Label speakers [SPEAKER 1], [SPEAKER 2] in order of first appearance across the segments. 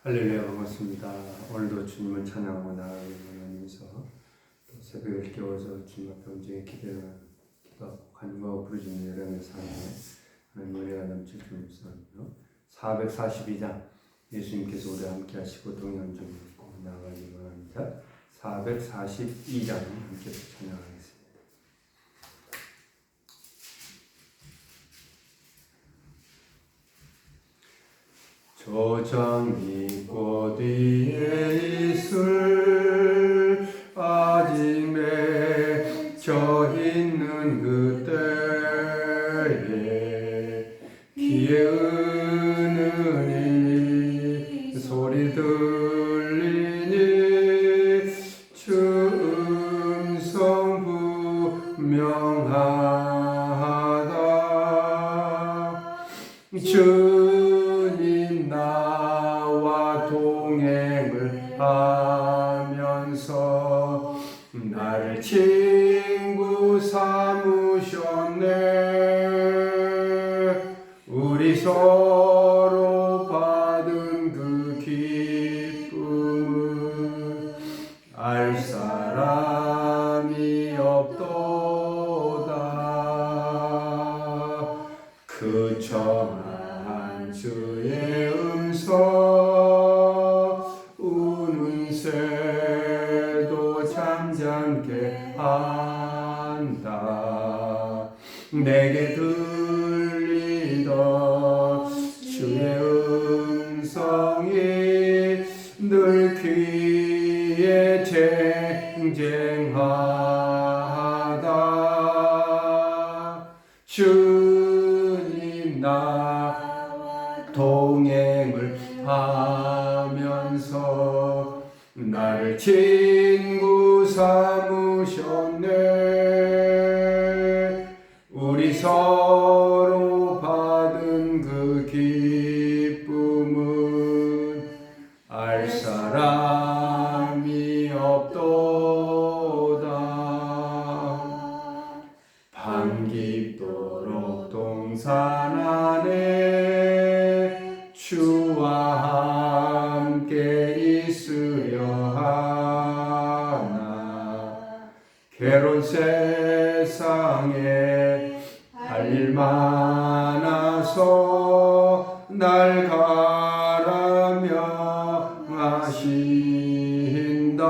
[SPEAKER 1] 할렐루야, 반갑습니다. 오늘도 주님을 찬양하고 나아가는 하나님께서 또 새벽을 깨워서 주님 앞에 온전히 기도하고 간구하고 부르짖는 여러분의 삶에 하나님 은혜가 넘칠 줄 믿습니다. 442장 예수님께서 우리와 함께 하시고 동행 좀 믿고 나아가기 원합니다. 442장 함께 찬양하겠습니다. 조정이 꽃 위에 있을 아직 맺혀 있는 그때에 귀에 은은히 소리 들리니 주 음성 분명하다. 주님 나와 동행을 하면서 나를 친구 삼으셨네. 우리 서로 받은 그 기쁨을 알 사람이 없도다. 그 청한 주의 음성 우는 새도 잠잠게 한다. 내게 들리던 주의 음성이 늘 귀에 쟁쟁하다. 주님 나와 동행을 하면서 나를 친구 삼으셨네. 우리 서로 받은 그 기쁨은 알 사람이 없도다. 밤깊도록 동산 안에 주와 함께 있으려 하나. 괴로운 세상에 할 일 많아서 날 가라며 하신다.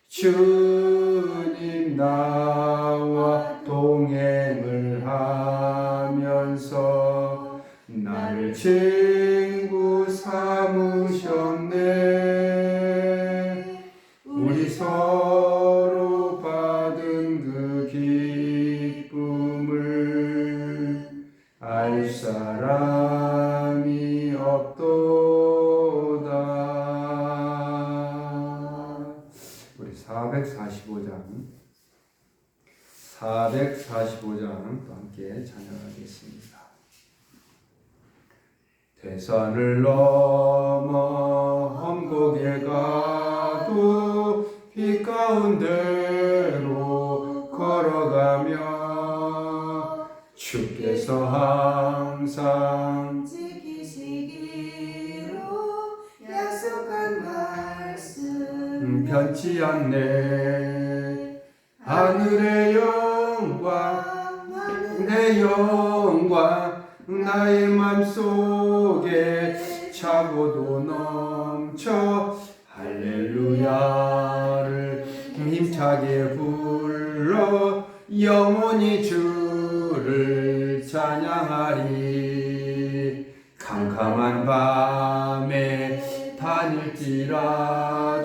[SPEAKER 1] 주님 나와 동행을 하면서 나를 친구 삼으셨네. 우리 서로 받은 그 기쁨을 알 사람이 없도다. 우리 445장 또 함께 찬양하겠습니다. 대산을 넘어 험곡에 가도 빛 가운데로 걸어가며 주께서 항상
[SPEAKER 2] 지키시기로 약속한 말씀
[SPEAKER 1] 변치 않네. 하늘의 영광 내 영광 나의 맘속에 차고도 넘쳐 할렐루야를 힘차게 불러 영원히 주를 찬양하리. 캄캄한 밤에 다닐지라도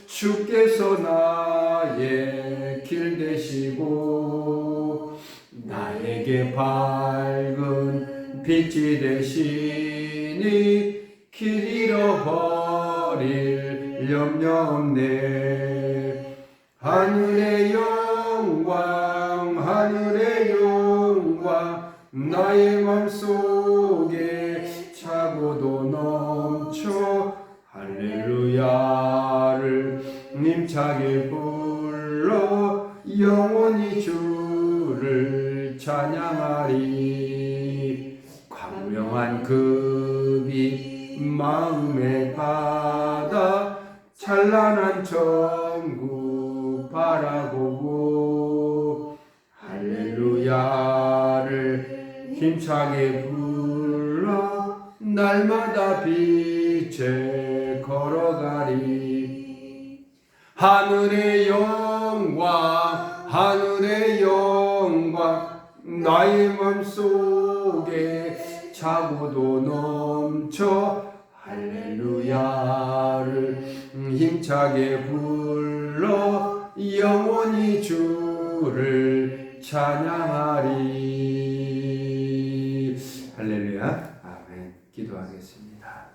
[SPEAKER 1] 주께서 나의 길 되시고 나에게 밝은 빛이 되시니 길 잃어버릴 염려 없네. 하늘의 영광 나의 맘속에 차고도 넘쳐 할렐루야를 힘차게 불러 영원히 주를 찬양하리. 광명한 그 빛 마음에 받아 찬란한 천국 바라보고 할렐루야를 힘차게 불러 날마다 빛에 걸어가리. 하늘의 영광 하늘의 영광 나의 맘속에 차고도 넘쳐 할렐루야를 힘차게 불러 영원히 주를 찬양하리. 할렐루야. 아멘. 기도하겠습니다.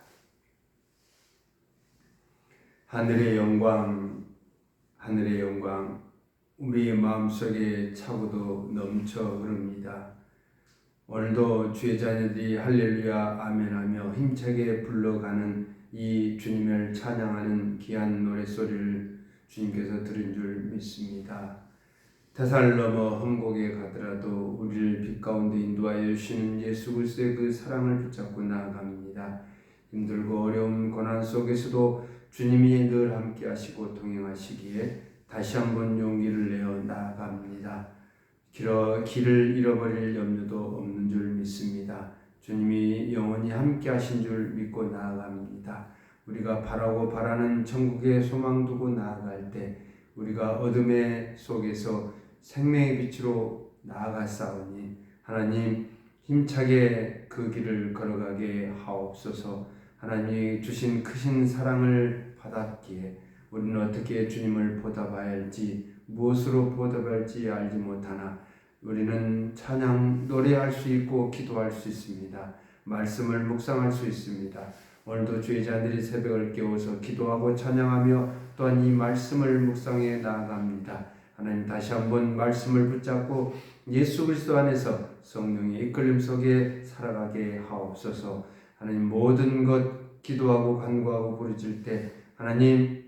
[SPEAKER 1] 하늘의 영광 하늘의 영광 우리의 마음속에 차고도 넘쳐 흐릅니다. 오늘도 주의 자녀들이 할렐루야 아멘하며 힘차게 불러가는 이 주님을 찬양하는 귀한 노랫소리를 주님께서 들은 줄 믿습니다. 태산을 넘어 험곡에 가더라도 우리를 빛 가운데 인도하여 주시는 예수 그리스도의 그 사랑을 붙잡고 나아갑니다. 힘들고 어려운 고난 속에서도 주님이 늘 함께 하시고 동행하시기에 다시 한번 용기를 내어 나아갑니다. 길을 잃어버릴 염려도 없는 줄 믿습니다. 주님이 영원히 함께 하신 줄 믿고 나아갑니다. 우리가 바라는 천국의 소망 두고 나아갈 때 우리가 어둠의 속에서 생명의 빛으로 나아갔사오니 하나님 힘차게 그 길을 걸어가게 하옵소서. 하나님이 주신 크신 사랑을 받았기에 우리는 어떻게 주님을 보답해야 할지 무엇으로 보답할지 알지 못하나 우리는 찬양 노래할 수 있고 기도할 수 있습니다. 말씀을 묵상할 수 있습니다. 오늘도 주의 자들이 새벽을 깨워서 기도하고 찬양하며 또한 이 말씀을 묵상해 나아갑니다. 하나님 다시 한번 말씀을 붙잡고 예수 그리스도 안에서 성령의 이끌림 속에 살아가게 하옵소서. 하나님 모든 것 기도하고 간구하고 부르짖을 때 하나님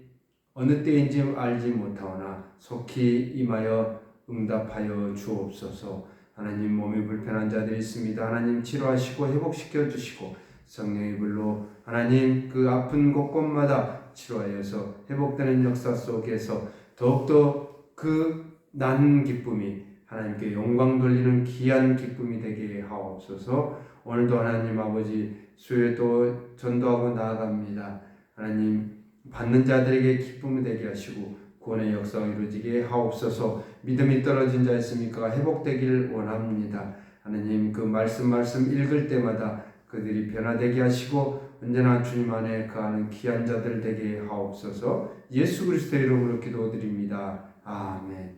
[SPEAKER 1] 어느 때인지 알지 못하오나 속히 임하여 응답하여 주옵소서. 하나님 몸이 불편한 자들이 있습니다. 하나님 치료하시고 회복시켜 주시고 성령의 불로 하나님 그 아픈 곳곳마다 치료하여서 회복되는 역사 속에서 더욱더 그 나는 기쁨이 하나님께 영광 돌리는 귀한 기쁨이 되게 하옵소서. 오늘도 하나님 아버지 수요일도 전도하고 나아갑니다. 하나님 받는 자들에게 기쁨이 되게 하시고 구원의 역사가 이루어지게 하옵소서. 믿음이 떨어진 자 있습니까? 회복되길 원합니다. 하나님 그 말씀 읽을 때마다 그들이 변화되게 하시고 언제나 주님 안에 거하는 귀한 자들 되게 하옵소서. 예수 그리스도의 이름으로 기도드립니다. 아멘.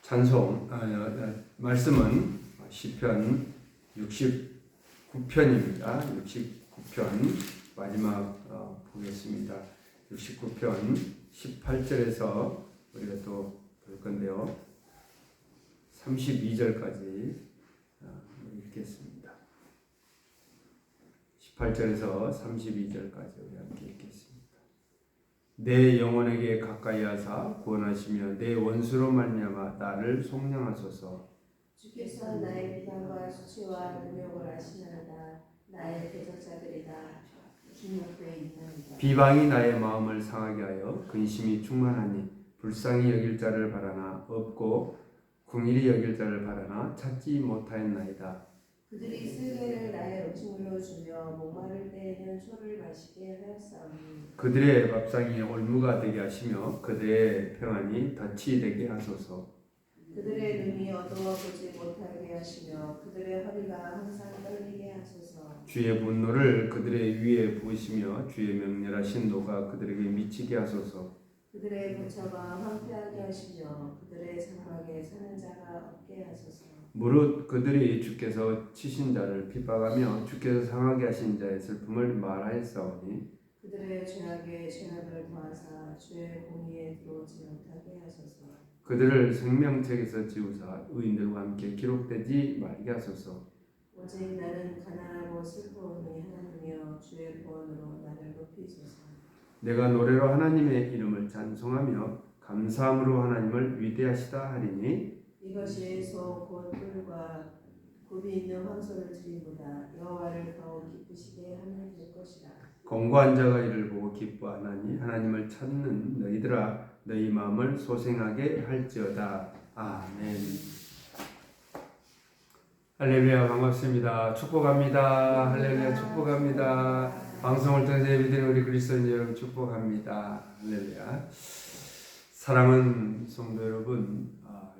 [SPEAKER 1] 찬송 말씀은 시편 69편입니다. 69편 마지막 보겠습니다. 69편 18절에서 우리가 또 볼 건데요. 32절까지 읽겠습니다. 18절에서 32절까지 우리 함께 읽겠습니다. 내 영혼에게 가까이 하사 구원하시며 내 원수로 말미암아 나를 속량하소서.
[SPEAKER 2] 주께서 나의 비방과 수치와 능력을 아시나이다. 나의 대적자들이다. 주님 앞에 있나이다.
[SPEAKER 1] 비방이 나의 마음을 상하게 하여 근심이 충만하니 불쌍히 여길 자를 바라나 없고 궁일이 여길 자를 바라나 찾지 못하였나이다.
[SPEAKER 2] 그들이 쓸개를 나의 음식물로 주며 목마를 때에는 초를 마시게 하였사오니
[SPEAKER 1] 그들의 밥상이 올무가 되게 하시며 그들의 평안이 덫이 되게 하소서.
[SPEAKER 2] 그들의 눈이 어두워 보지 못하게 하시며 그들의 허리가 항상 떨리게 하소서.
[SPEAKER 1] 주의 분노를 그들의 위에 부으시며 주의 맹렬하신 노가 그들에게 미치게 하소서.
[SPEAKER 2] 그들의 부처가 황폐하게 하시며 그들의 장막에 사는 자가 없게 하소서.
[SPEAKER 1] 무릇 그들이 주께서 치신 자를 핍박하며 주께서 상하게 하신 자의 슬픔을 말하였사오니
[SPEAKER 2] 그들의 죄악에 죄악을 더하사 주의 공의에 들어오지 못하게 하소서.
[SPEAKER 1] 그들을 생명책에서 지우사 의인들과 함께 기록되지 말게 하소서.
[SPEAKER 2] 오직 나는 가난하고 슬퍼오니 하나님이여 주의 구원으로 나를 높이소서.
[SPEAKER 1] 내가 노래로 하나님의 이름을 찬송하며 감사함으로 하나님을 위대하시다 하리니
[SPEAKER 2] 이것이 소 곧 뿔과 굽이 있는 황소를 드림보다 여호와를 더욱 기쁘시게 하면 될 것이라.
[SPEAKER 1] 공고한 자가 이를 보고 기뻐하나니 하나님을 찾는 너희들아 너희 마음을 소생하게 할지어다. 아멘. 할렐루야, 반갑습니다. 축복합니다. 할렐루야, 축복합니다. 방송을 통해서 예배드리는 우리 그리스도인 여러분 축복합니다. 할렐루야. 사랑하는 성도 여러분,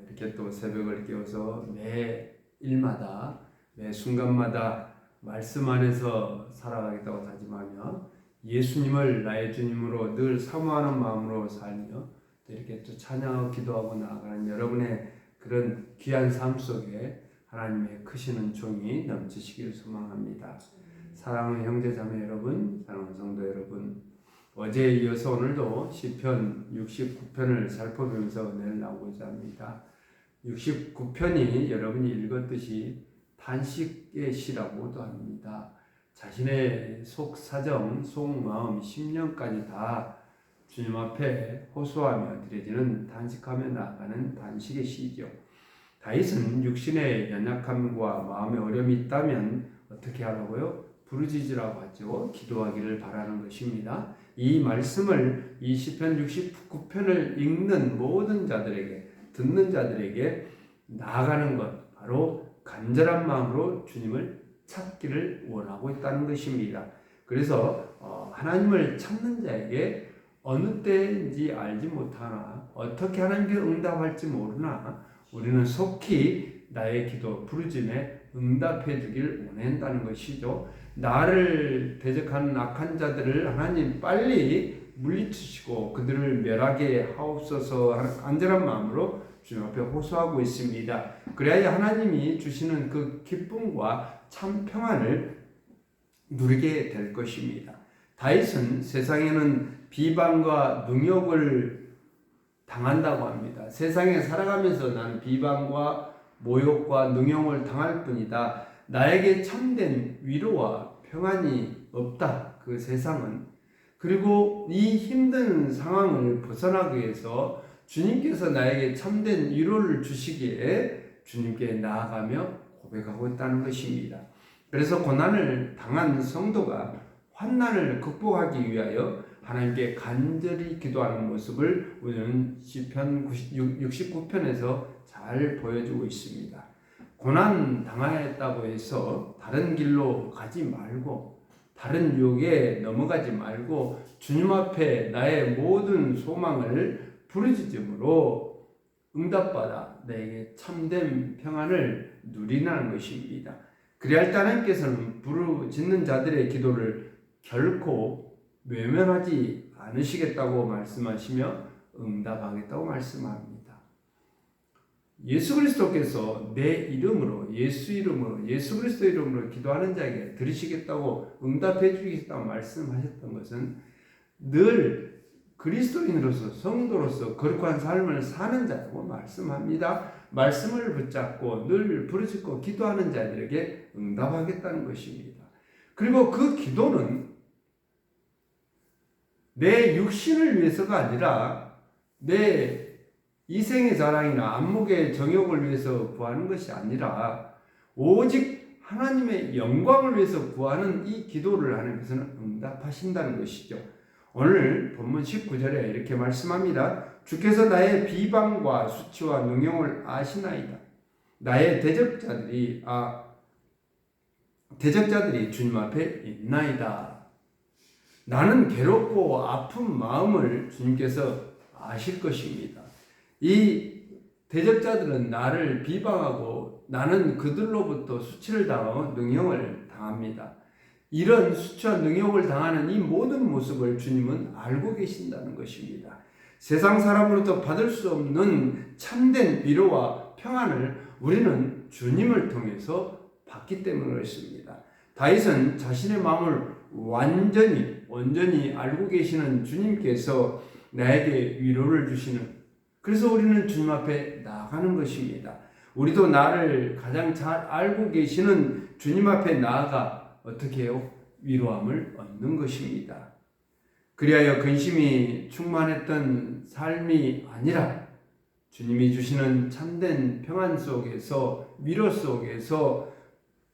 [SPEAKER 1] 이렇게 또 새벽을 깨워서 매 일마다 매 순간마다 말씀 안에서 살아가겠다고 다짐하며 예수님을 나의 주님으로 늘 사모하는 마음으로 살며 이렇게 또 찬양하고 기도하고 나아가는 여러분의 그런 귀한 삶 속에 하나님의 크시는 종이 넘치시기를 소망합니다. 사랑하는 형제 자매 여러분, 사랑하는 성도 여러분, 어제에 이어서 오늘도 시편 69편을 살펴보면서 은혜를 나누고자 합니다. 69편이 여러분이 읽었듯이 탄식의 시라고도 합니다. 자신의 속사정, 속마음, 심령까지 다 주님 앞에 호소하며 드려지는 탄식하며 나아가는 탄식의 시죠. 다윗은 육신의 연약함과 마음의 어려움이 있다면 어떻게 하라고요? 부르짖으라고 하죠. 기도하기를 바라는 것입니다. 이 말씀을 이 시편 69편을 읽는 모든 자들에게, 듣는 자들에게 나아가는 것, 바로 간절한 마음으로 주님을 찾기를 원하고 있다는 것입니다. 그래서 하나님을 찾는 자에게 어느 때인지 알지 못하나 어떻게 하나님께 응답할지 모르나 우리는 속히 나의 기도 부르짖음에 응답해 주길 원한다는 것이죠. 나를 대적하는 악한 자들을 하나님 빨리 물리치시고 그들을 멸하게 하옵소서 하는 간절한 마음으로 주님 앞에 호소하고 있습니다. 그래야 하나님이 주시는 그 기쁨과 참 평안을 누리게 될 것입니다. 다윗은 세상에는 비방과 능욕을 당한다고 합니다. 세상에 살아가면서 나는 비방과 모욕과 능욕을 당할 뿐이다. 나에게 참된 위로와 평안이 없다. 그 세상은. 그리고 이 힘든 상황을 벗어나기 위해서 주님께서 나에게 참된 위로를 주시기에 주님께 나아가며 고백하고 있다는 것입니다. 그래서 고난을 당한 성도가 환난을 극복하기 위하여 하나님께 간절히 기도하는 모습을 우리는 시편 69편에서 잘 보여주고 있습니다. 고난 당하였다고 해서 다른 길로 가지 말고 다른 유혹에 넘어가지 말고 주님 앞에 나의 모든 소망을 부르짖음으로 응답받아 내게 참된 평안을 누리라는 것입니다. 그래야 하나님께서는 부르짖는 자들의 기도를 결코 외면하지 않으시겠다고 말씀하시며 응답하겠다고 말씀합니다. 예수 그리스도께서 내 이름으로 예수 이름으로 예수 그리스도 이름으로 기도하는 자에게 들으시겠다고 응답해 주시겠다고 말씀하셨던 것은 늘 그리스도인으로서 성도로서 거룩한 삶을 사는 자라고 말씀합니다. 말씀을 붙잡고 늘 부르짖고 기도하는 자들에게 응답하겠다는 것입니다. 그리고 그 기도는 내 육신을 위해서가 아니라 내 이생의 자랑이나 안목의 정욕을 위해서 구하는 것이 아니라 오직 하나님의 영광을 위해서 구하는 이 기도를 하나님께서는 응답하신다는 것이죠. 오늘 본문 19절에 이렇게 말씀합니다. 주께서 나의 비방과 수치와 능욕을 아시나이다. 나의 대적자들이 주님 앞에 있나이다. 나는 괴롭고 아픈 마음을 주님께서 아실 것입니다. 이 대적자들은 나를 비방하고 나는 그들로부터 수치를 당하고 능욕을 당합니다. 이런 수치와 능욕을 당하는 이 모든 모습을 주님은 알고 계신다는 것입니다. 세상 사람으로부터 받을 수 없는 참된 위로와 평안을 우리는 주님을 통해서 받기 때문에 그렇습니다. 다윗은 자신의 마음을 온전히 알고 계시는 주님께서 나에게 위로를 주시는, 그래서 우리는 주님 앞에 나아가는 것입니다. 우리도 나를 가장 잘 알고 계시는 주님 앞에 나아가 어떻게 해요? 위로함을 얻는 것입니다. 그리하여 근심이 충만했던 삶이 아니라 주님이 주시는 참된 평안 속에서, 위로 속에서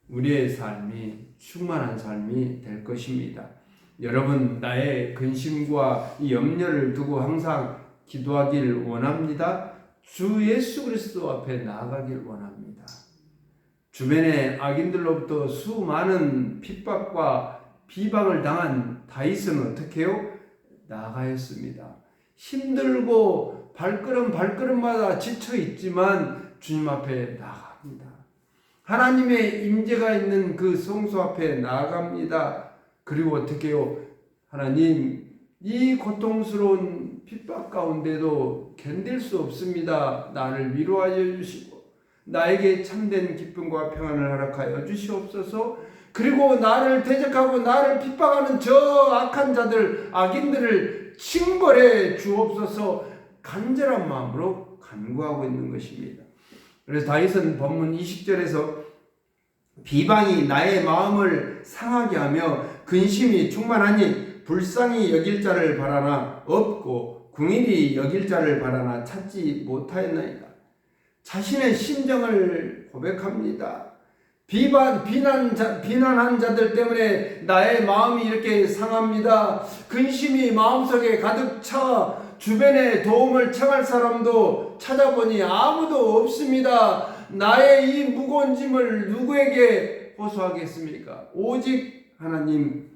[SPEAKER 1] 우리의 삶이 충만한 삶이 될 것입니다. 여러분, 나의 근심과 이 염려를 두고 항상 기도하길 원합니다. 주 예수 그리스도 앞에 나아가길 원합니다. 주변의 악인들로부터 수많은 핍박과 비방을 당한 다윗은 어떻게 해요? 나아가였습니다. 힘들고 발걸음마다 지쳐 있지만 주님 앞에 나아갑니다. 하나님의 임재가 있는 그 성소 앞에 나아갑니다. 그리고 어떻게 해요? 하나님, 이 고통스러운 핍박 가운데도 견딜 수 없습니다. 나를 위로하여 주시고 나에게 참된 기쁨과 평안을 허락하여 주시옵소서. 그리고 나를 대적하고 나를 핍박하는 저 악한 자들, 악인들을 징벌해 주옵소서. 간절한 마음으로 간구하고 있는 것입니다. 그래서 다윗은 본문 20절에서 비방이 나의 마음을 상하게 하며 근심이 충만하니 불쌍히 여길 자를 바라나 없고 궁일이 여길 자를 바라나 찾지 못하였나이다. 자신의 심정을 고백합니다. 비난한 자들 때문에 나의 마음이 이렇게 상합니다. 근심이 마음속에 가득 차 주변에 도움을 청할 사람도 찾아보니 아무도 없습니다. 나의 이 무거운 짐을 누구에게 호소하겠습니까? 오직 하나님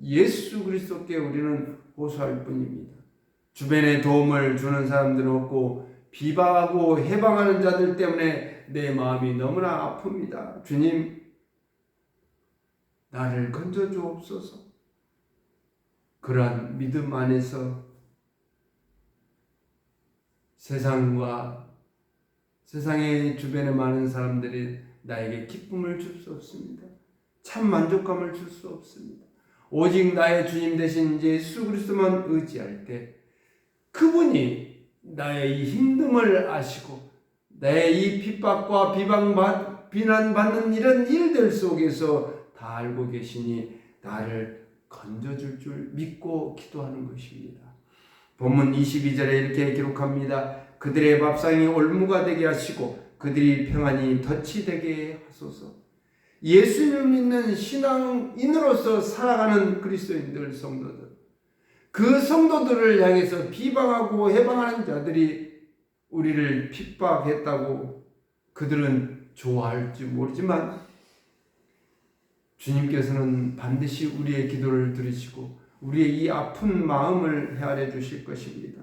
[SPEAKER 1] 예수 그리스도께 우리는 호소할 뿐입니다. 주변에 도움을 주는 사람들은 없고 비방하고 해방하는 자들 때문에 내 마음이 너무나 아픕니다. 주님, 나를 건져 주옵소서. 그러한 믿음 안에서 세상의 주변에 많은 사람들이 나에게 기쁨을 줄 수 없습니다. 참 만족감을 줄 수 없습니다. 오직 나의 주님 되신 예수 그리스도만 의지할 때 그분이 나의 이 힘듦을 아시고 내 이 핍박과 비난받는 이런 일들 속에서 다 알고 계시니 나를 건져줄 줄 믿고 기도하는 것입니다. 본문 22절에 이렇게 기록합니다. 그들의 밥상이 올무가 되게 하시고 그들이 평안히 덫이 되게 하소서. 예수님을 믿는 신앙인으로서 살아가는 그리스도인들 성도들, 그 성도들을 향해서 비방하고 해방하는 자들이 우리를 핍박했다고 그들은 좋아할지 모르지만 주님께서는 반드시 우리의 기도를 들으시고 우리의 이 아픈 마음을 헤아려 주실 것입니다.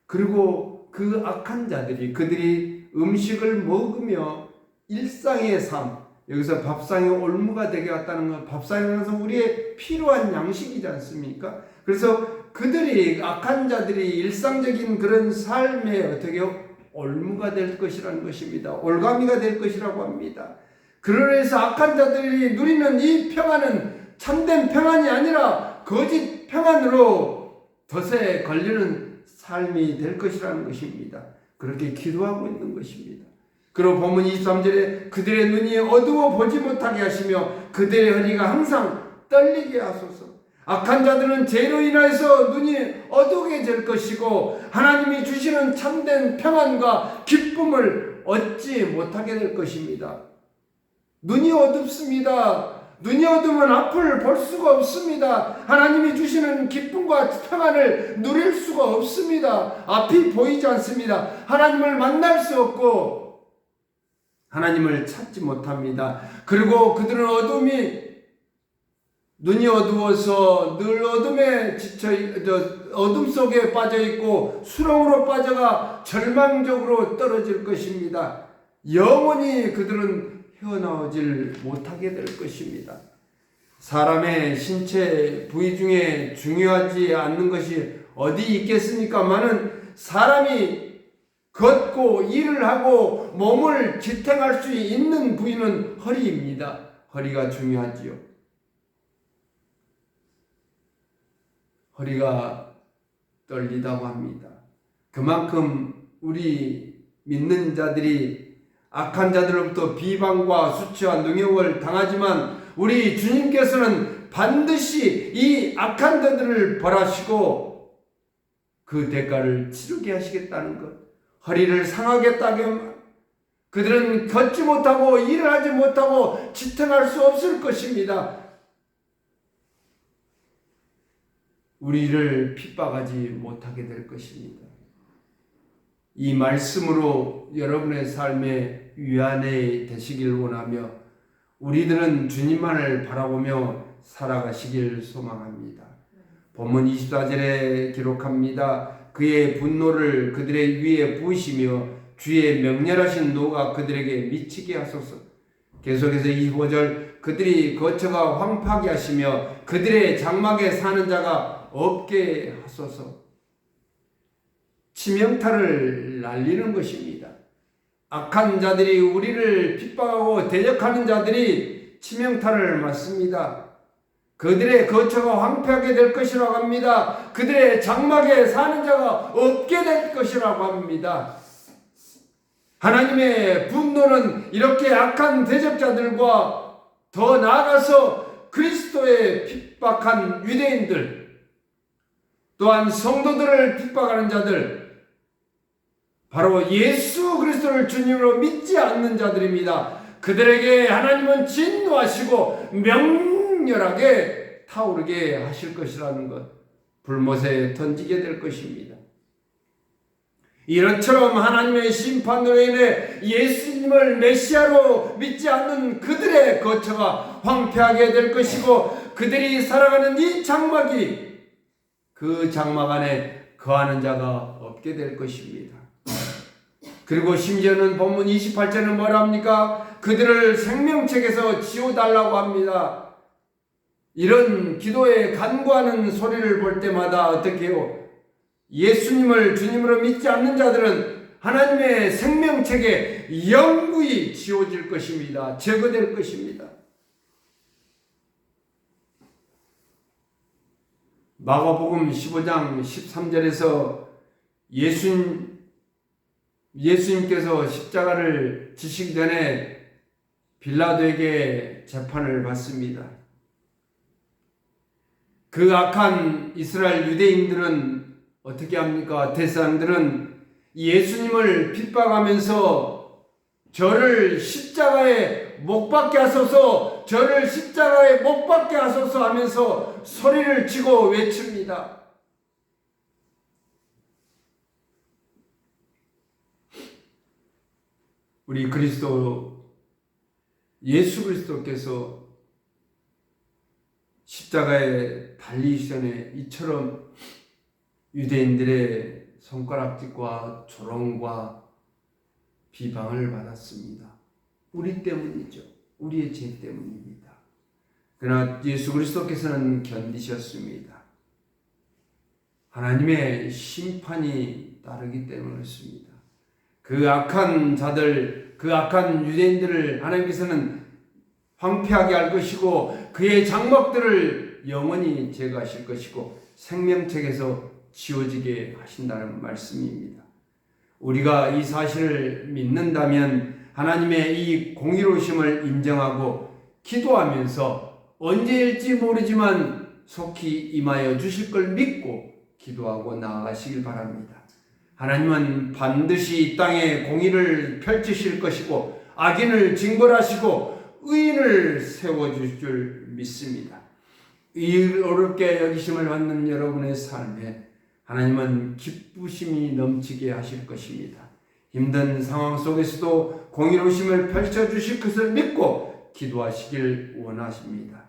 [SPEAKER 1] 그리고 그 악한 자들이 그들이 음식을 먹으며 일상의 삶, 여기서 밥상의 올무가 되게 왔다는 건 밥상에 가서 우리의 필요한 양식이지 않습니까? 그래서 그들이 악한 자들이 일상적인 그런 삶에 어떻게 올무가 될 것이라는 것입니다. 올가미가 될 것이라고 합니다. 그러해서 악한 자들이 누리는 이 평안은 참된 평안이 아니라 거짓 평안으로 덫에 걸리는 삶이 될 것이라는 것입니다. 그렇게 기도하고 있는 것입니다. 그리고 본문 23절에 그들의 눈이 어두워 보지 못하게 하시며 그들의 허리가 항상 떨리게 하소서. 악한 자들은 죄로 인하여서 눈이 어두게 될 것이고 하나님이 주시는 참된 평안과 기쁨을 얻지 못하게 될 것입니다. 눈이 어둡습니다. 눈이 어두면 앞을 볼 수가 없습니다. 하나님이 주시는 기쁨과 평안을 누릴 수가 없습니다. 앞이 보이지 않습니다. 하나님을 만날 수 없고 하나님을 찾지 못합니다. 그리고 그들은 눈이 어두워서 늘 어둠에 어둠 속에 빠져 있고 수렁으로 빠져가 절망적으로 떨어질 것입니다. 영원히 그들은 헤어나오질 못하게 될 것입니다. 사람의 신체 부위 중에 중요하지 않는 것이 어디 있겠습니까마는 사람이 걷고 일을 하고 몸을 지탱할 수 있는 부위는 허리입니다. 허리가 중요하지요. 허리가 떨리다고 합니다. 그만큼 우리 믿는 자들이 악한 자들로부터 비방과 수치와 능욕을 당하지만 우리 주님께서는 반드시 이 악한 자들을 벌하시고 그 대가를 치르게 하시겠다는 것, 허리를 상하겠다고 그들은 걷지 못하고 일을 하지 못하고 지탱할 수 없을 것입니다. 우리를 핍박하지 못하게 될 것입니다. 이 말씀으로 여러분의 삶에 위안이 되시길 원하며 우리들은 주님만을 바라보며 살아가시길 소망합니다. 본문 24절에 기록합니다. 그의 분노를 그들의 위에 부으시며 주의 명렬하신 노가 그들에게 미치게 하소서. 계속해서 25절 그들이 거처가 황폐하게 하시며 그들의 장막에 사는 자가 없게 하소서. 치명타를 날리는 것입니다. 악한 자들이 우리를 핍박하고 대적하는 자들이 치명타를 맞습니다. 그들의 거처가 황폐하게 될 것이라고 합니다. 그들의 장막에 사는 자가 없게 될 것이라고 합니다. 하나님의 분노는 이렇게 악한 대적자들과 더 나아가서 그리스도의 핍박한 유대인들, 또한 성도들을 핍박하는 자들, 바로 예수 그리스도를 주님으로 믿지 않는 자들입니다. 그들에게 하나님은 진노하시고 명렬하게 타오르게 하실 것이라는 것, 불못에 던지게 될 것입니다. 이런처럼 하나님의 심판으로 인해 예수님을 메시아로 믿지 않는 그들의 거처가 황폐하게 될 것이고 그들이 살아가는 이 장막이 그 장막 안에 거하는 자가 없게 될 것입니다. 그리고 심지어는 본문 28절은 뭐라 합니까? 그들을 생명책에서 지워달라고 합니다. 이런 기도에 간구하는 소리를 볼 때마다 어떻게 해요? 예수님을 주님으로 믿지 않는 자들은 하나님의 생명책에 영구히 지워질 것입니다. 제거될 것입니다. 마가복음 15장 13절에서 예수님께서 십자가를 지시기 전에 빌라도에게 재판을 받습니다. 그 악한 이스라엘 유대인들은 어떻게 합니까? 대사장들은 예수님을 핍박하면서 저를 십자가에 못 박게 하소서, 저를 십자가에 못 박게 하소서 하면서 소리를 치고 외칩니다. 우리 예수 그리스도께서 십자가에 달리기 전에 이처럼 유대인들의 손가락질과 조롱과 비방을 받았습니다. 우리 때문이죠. 우리의 죄 때문입니다. 그러나 예수 그리스도께서는 견디셨습니다. 하나님의 심판이 따르기 때문에 그렇습니다. 그 악한 자들, 그 악한 유대인들을 하나님께서는 황폐하게 할 것이고 그의 장막들을 영원히 제거하실 것이고 생명책에서 지워지게 하신다는 말씀입니다. 우리가 이 사실을 믿는다면 하나님의 이 공의로우심을 인정하고 기도하면서 언제일지 모르지만 속히 임하여 주실 걸 믿고 기도하고 나아가시길 바랍니다. 하나님은 반드시 이 땅에 공의를 펼치실 것이고 악인을 징벌하시고 의인을 세워주실 줄 믿습니다. 의롭게 여기심을 받는 여러분의 삶에 하나님은 기쁘심이 넘치게 하실 것입니다. 힘든 상황 속에서도 공의로우심을 펼쳐주실 것을 믿고 기도하시길 원하십니다.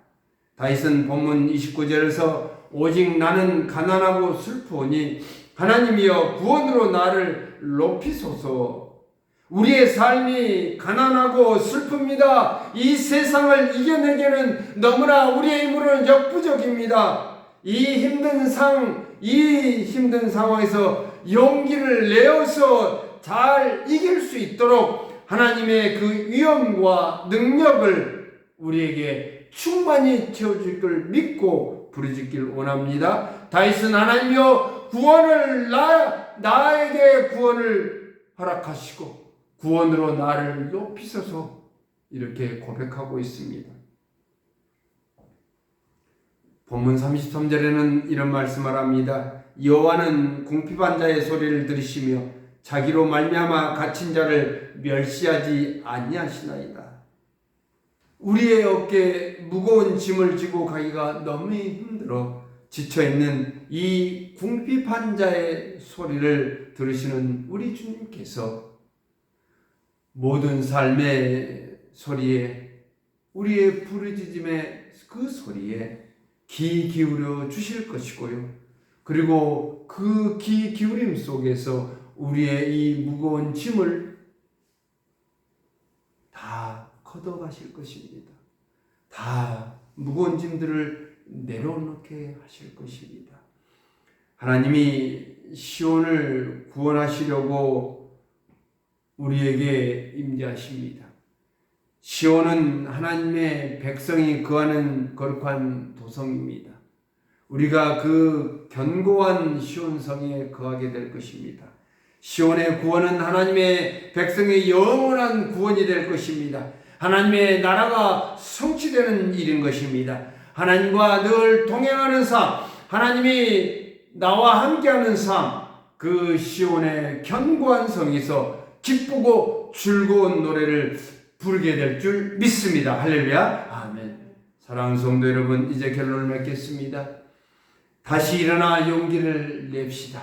[SPEAKER 1] 다윗은 본문 29절에서 오직 나는 가난하고 슬프오니 하나님이여 구원으로 나를 높이소서. 우리의 삶이 가난하고 슬픕니다. 이 세상을 이겨내기는 너무나 우리의 힘으로는 역부족입니다. 이 힘든 상황에서 용기를 내어서 잘 이길 수 있도록 하나님의 그 위엄과 능력을 우리에게 충만히 채워줄 걸 믿고 부르짖길 원합니다. 다윗은 하나님이여 구원을 나에게 구원을 허락하시고 구원으로 나를 높이소서 이렇게 고백하고 있습니다. 본문 33절에는 이런 말씀을 합니다. 여호와는 궁핍한 자의 소리를 들으시며 자기로 말미암아 갇힌 자를 멸시하지 아니하시나이다. 우리의 어깨에 무거운 짐을 지고 가기가 너무 힘들어 지쳐있는 이 궁핍한 자의 소리를 들으시는 우리 주님께서 모든 삶의 소리에, 우리의 부르짖음의 그 소리에 귀 기울여 주실 것이고요. 그리고 그 귀 기울임 속에서 우리의 이 무거운 짐을 다 걷어가실 것입니다. 다 무거운 짐들을 내려놓게 하실 것입니다. 하나님이 시온을 구원하시려고 우리에게 임재하십니다. 시온은 하나님의 백성이 거하는 거룩한 도성입니다. 우리가 그 견고한 시온성에 거하게 될 것입니다. 시온의 구원은 하나님의 백성의 영원한 구원이 될 것입니다. 하나님의 나라가 성취되는 일인 것입니다. 하나님과 늘 동행하는 삶, 하나님이 나와 함께하는 삶, 그 시온의 견고한 성에서 기쁘고 즐거운 노래를 부르게 될 줄 믿습니다. 할렐루야. 아멘. 사랑하는 성도 여러분, 이제 결론을 맺겠습니다. 다시 일어나 용기를 냅시다.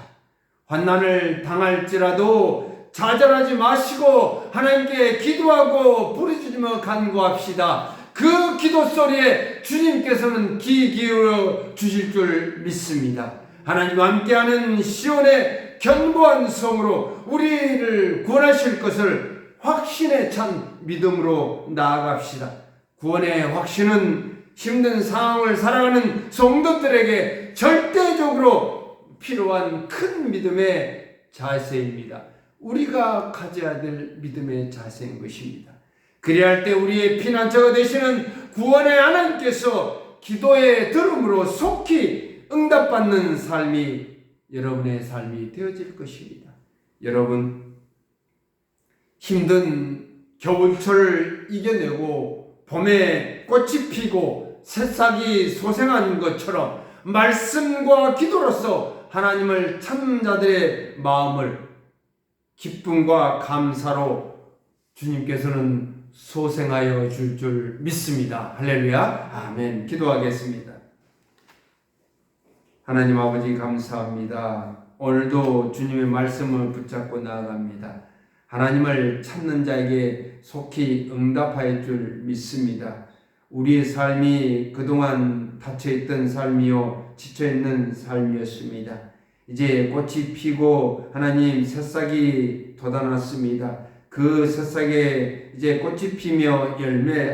[SPEAKER 1] 환난을 당할지라도 좌절하지 마시고 하나님께 기도하고 부르짖으며 간구합시다. 그 기도 소리에 주님께서는 귀 기울여 주실 줄 믿습니다. 하나님과 함께하는 시온의 견고한 성으로 우리를 구원하실 것을 확신에 찬 믿음으로 나아갑시다. 구원의 확신은 힘든 상황을 살아가는 성도들에게 절대적으로 필요한 큰 믿음의 자세입니다. 우리가 가져야 될 믿음의 자세인 것입니다. 그래야 할 때 우리의 피난처가 되시는 구원의 하나님께서 기도의 들음으로 속히 응답받는 삶이 여러분의 삶이 되어질 것입니다. 여러분, 힘든 겨울철을 이겨내고 봄에 꽃이 피고 새싹이 소생한 것처럼 말씀과 기도로서 하나님을 찾는 자들의 마음을 기쁨과 감사로 주님께서는 소생하여 줄 줄 믿습니다. 할렐루야. 아멘. 기도하겠습니다. 하나님 아버지 감사합니다. 오늘도 주님의 말씀을 붙잡고 나아갑니다. 하나님을 찾는 자에게 속히 응답할 줄 믿습니다. 우리의 삶이 그동안 닫혀있던 삶이요 지쳐있는 삶이었습니다. 이제 꽃이 피고 하나님 새싹이 돋아났습니다. 그 새싹에 이제 꽃이 피며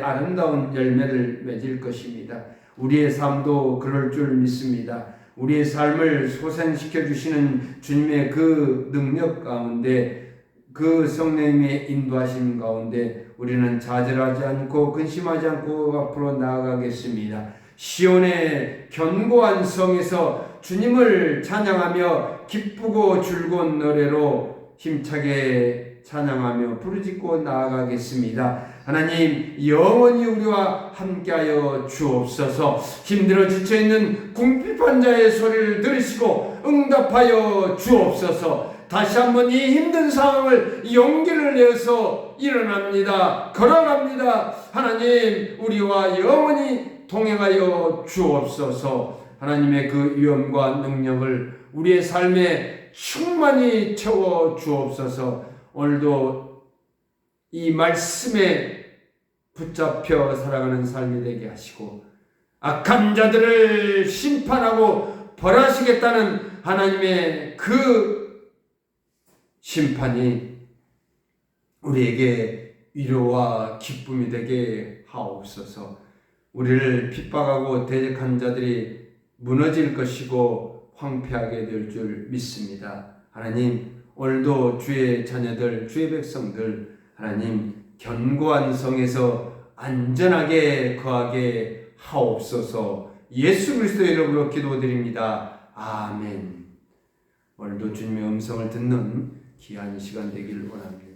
[SPEAKER 1] 아름다운 열매를 맺을 것입니다. 우리의 삶도 그럴 줄 믿습니다. 우리의 삶을 소생시켜 주시는 주님의 그 능력 가운데, 그 성령님의 인도하심 가운데 우리는 좌절하지 않고 근심하지 않고 앞으로 나아가겠습니다. 시온의 견고한 성에서 주님을 찬양하며 기쁘고 즐거운 노래로 힘차게 찬양하며 부르짖고 나아가겠습니다. 하나님, 영원히 우리와 함께하여 주옵소서. 힘들어 지쳐있는 궁핍한 자의 소리를 들으시고 응답하여 주옵소서. 다시 한번 이 힘든 상황을 용기를 내어서 일어납니다. 걸어갑니다. 하나님, 우리와 영원히 동행하여 주옵소서. 하나님의 그 위엄과 능력을 우리의 삶에 충만히 채워 주옵소서. 오늘도 이 말씀에 붙잡혀 살아가는 삶이 되게 하시고 악한 자들을 심판하고 벌하시겠다는 하나님의 그 심판이 우리에게 위로와 기쁨이 되게 하옵소서. 우리를 핍박하고 대적한 자들이 무너질 것이고 황폐하게 될 줄 믿습니다. 하나님, 오늘도 주의 자녀들, 주의 백성들, 하나님 견고한 성에서 안전하게 거하게 하옵소서. 예수 그리스도의 이름으로 기도드립니다. 아멘. 오늘도 주님의 음성을 듣는 귀한 시간 되기를 원합니다.